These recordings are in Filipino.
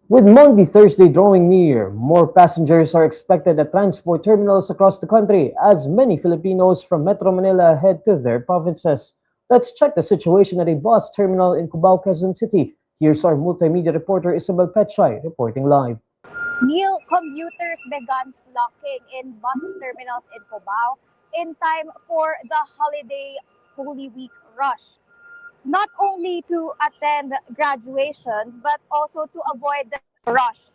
With Maundy Thursday drawing near, more passengers are expected at transport terminals across the country as many Filipinos from Metro Manila head to their provinces. Let's check the situation at a bus terminal in Cubao, Quezon City. Here's our multimedia reporter Isabel Petchay reporting live. New commuters began flocking in bus terminals in Cubao in time for the holiday Holy Week rush. Not only to attend graduations, but also to avoid the rush.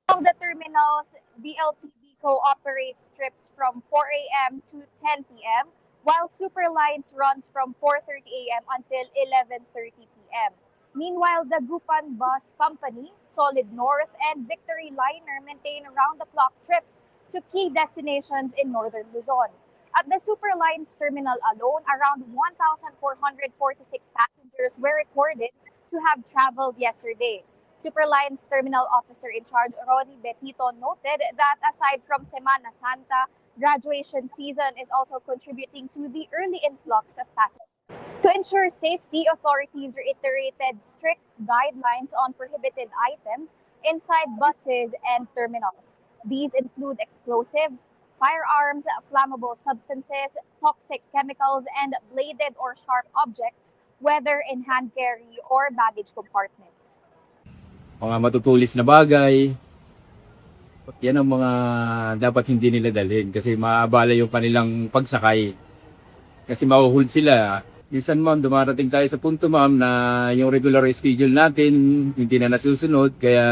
Among the terminals, BLTB operates trips from 4 a.m. to 10 p.m., while Superlines runs from 4:30 a.m. until 11:30 p.m. Meanwhile, the Gupan Bus Company, Solid North, and Victory Liner maintain round-the-clock trips to key destinations in northern Luzon. At the Superlines terminal alone, around 1,446 passengers were recorded to have traveled yesterday. Superlines Terminal Officer in charge Ronnie Betito noted that aside from Semana Santa, graduation season is also contributing to the early influx of passengers. To ensure safety, authorities reiterated strict guidelines on prohibited items inside buses and terminals. These include explosives, firearms, flammable substances, toxic chemicals, and bladed or sharp objects, whether in hand carry or baggage compartments. Mga matutulis na bagay, yan ang mga dapat hindi nila dalhin kasi maabala yung kanilang pagsakay. Kasi mahuhul sila. Minsan ma'am, dumarating tayo sa punto ma'am na yung regular schedule natin hindi na nasusunod. Kaya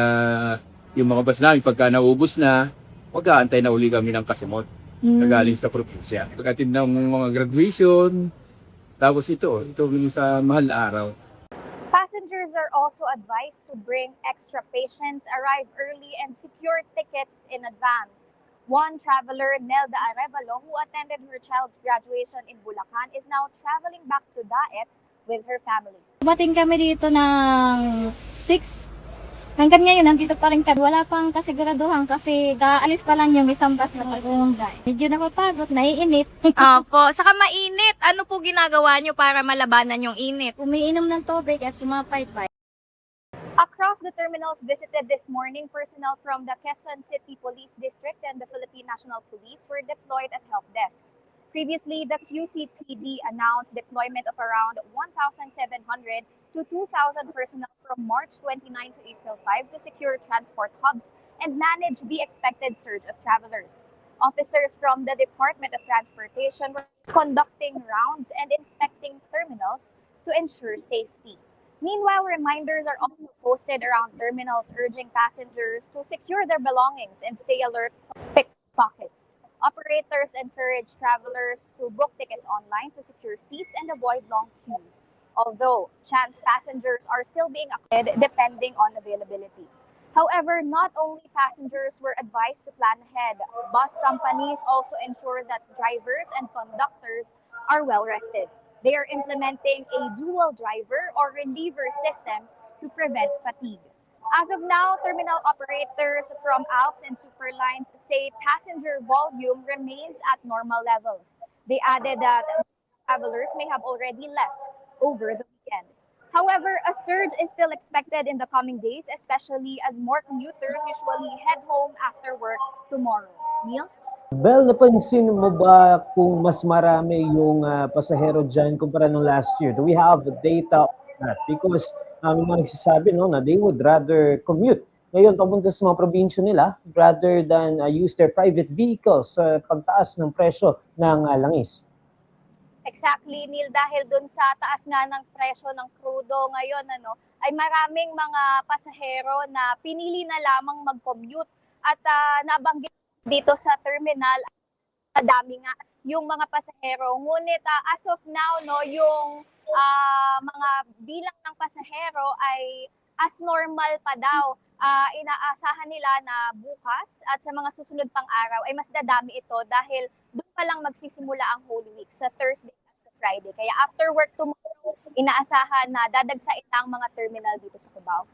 yung mga bus namin pagka naubos na, mag-aantay na uli kami ng kasimot na galing sa probinsya. Pagdating ng mga graduation, tapos ito yung sa mahal na araw. Passengers are also advised to bring extra patience, arrive early, and secure tickets in advance. One traveler, Nelda Arevalo, who attended her child's graduation in Bulacan, is now traveling back to Daet with her family. Dumating kami dito ng 6. Hanggang ngayon, nandito pa rin kami. Wala pang kasiguraduhan kasi kaalis pa lang yung isang bus na mag-uunggay. Medyo napapagod, naiinit. Opo, saka mainit. Ano po ginagawa nyo para malabanan yung init? Umiinom ng tubig at kumapaypay. Across the terminals visited this morning, personnel from the Quezon City Police District and the Philippine National Police were deployed at help desks. Previously, the QCPD announced deployment of around 1,700 to 2,000 personnel from March 29 to April 5 to secure transport hubs and manage the expected surge of travelers. Officers from the Department of Transportation were conducting rounds and inspecting terminals to ensure safety. Meanwhile, reminders are also posted around terminals urging passengers to secure their belongings and stay alert for pickpockets. Operators encourage travelers to book tickets online to secure seats and avoid long queues, although chance passengers are still being accredited depending on availability. However, not only passengers were advised to plan ahead, bus companies also ensure that drivers and conductors are well rested. They are implementing a dual driver or reliever system to prevent fatigue. As of now, terminal operators from Alps and Superlines say passenger volume remains at normal levels. They added that travelers may have already left over the weekend. However, a surge is still expected in the coming days, especially as more commuters usually head home after work tomorrow. Neil? Bel, napansin mo ba kung mas marami yung pasahero dyan kumpara nung last year? Do we have data on that? Because may mga nagsasabi no, na they would rather commute ngayon papunta sa mga probinsya nila rather than use their private vehicles sa pagtaas ng presyo ng langis. Exactly, Neil, dahil dun sa taas nga ng presyo ng krudo ngayon, ay maraming mga pasahero na pinili na lamang mag-commute at nabanggit dito sa terminal, madami nga yung mga pasahero. Ngunit as of now, yung mga bilang ng pasahero ay as normal pa daw. Inaasahan nila na bukas at sa mga susunod pang araw ay mas dadami ito dahil doon pa lang magsisimula ang Holy Week sa Thursday at sa Friday. Kaya after work tomorrow, inaasahan na dadagsain ang mga terminal dito sa Cubao.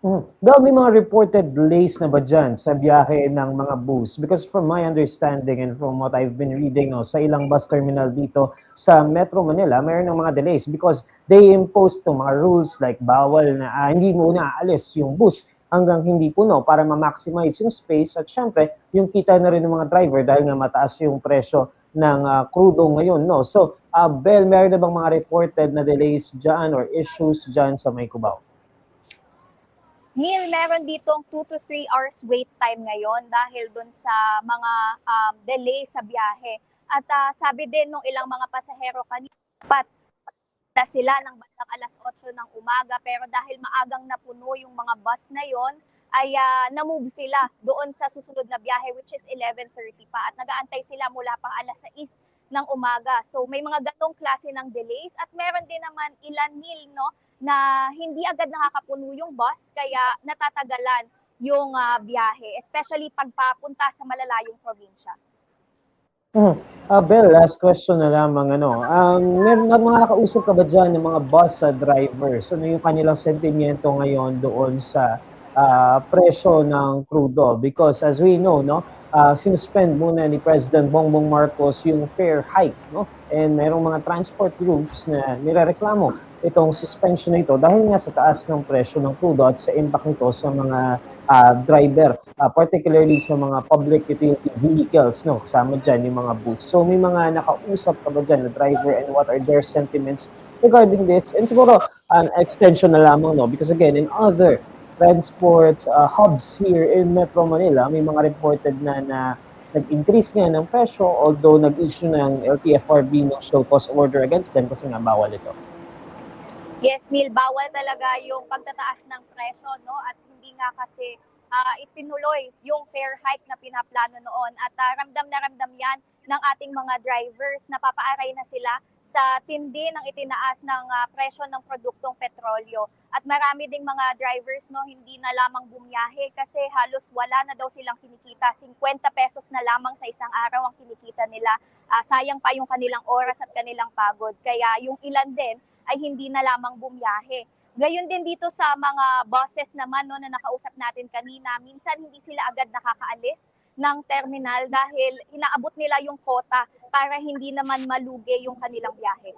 Well, may mga reported delays na ba dyan sa biyahe ng mga bus? Because from my understanding and from what I've been reading no, sa ilang bus terminal dito sa Metro Manila, mayroon ng mga delays because they imposed to mga rules like bawal na hindi muna aalis yung bus hanggang hindi puno para ma-maximize yung space at syempre yung kita na rin ng mga driver dahil nga mataas yung presyo ng krudo ngayon. No? So, Bel, meron na bang mga reported na delays dyan or issues dyan sa May Cubao? Neil, meron ditong 2 to 3 hours wait time ngayon dahil dun sa mga delay sa biyahe. At sabi din nung ilang mga pasahero kanina, dapat na sila ng bandang alas 8 ng umaga pero dahil maagang napuno yung mga bus na yon ay na-move sila doon sa susunod na biyahe which is 11:30 pa at nag-aantay sila mula pang alas 6 ng umaga. So may mga ganong klase ng delays at meron din naman ilan Neil, no, na hindi agad nakakapuno yung bus kaya natatagalan yung biyahe, especially pagpapunta sa malalayong probinsya. Bel, last question na lamang. Meron na mga nakausap ka ba dyan ng mga bus drivers? Ano yung kanilang sentimiento ngayon doon sa presyo ng crudo? Because as we know, no, sinuspend muna ni President Bongbong Marcos yung fare hike. No? And merong mga transport groups na nirereklamo itong suspension na ito dahil nga sa taas ng presyo ng crudo at sa impact nito sa mga driver, particularly sa mga public utility vehicles, no, kasama dyan yung mga bus. So may mga nakausap ka ba dyan na driver and what are their sentiments regarding this? And siguro an extension na lamang, no, because again, in other transport hubs here in Metro Manila, may mga reported na nag-increase nga ng presyo although nag-issue ng LTFRB ng show cause order against them kasi nga bawal ito. Yes, Neil, bawal talaga yung pagtataas ng presyo, no? At hindi nga kasi itinuloy yung fare hike na pinaplano noon. At ramdam na ramdam yan ng ating mga drivers na papaaray na sila sa tindi ng itinaas ng presyo ng produktong petrolyo. At marami ding mga drivers, no, hindi na lamang bumiyahe kasi halos wala na daw silang kinikita. 50 pesos na lamang sa isang araw ang kinikita nila. Sayang pa yung kanilang oras at kanilang pagod. Kaya yung ilan din ay hindi na lamang bumiyahe. Gayon din dito sa mga buses naman, no, na nakausap natin kanina, minsan hindi sila agad nakakaalis ng terminal dahil inaabot nila yung quota para hindi naman malugi yung kanilang biyahe.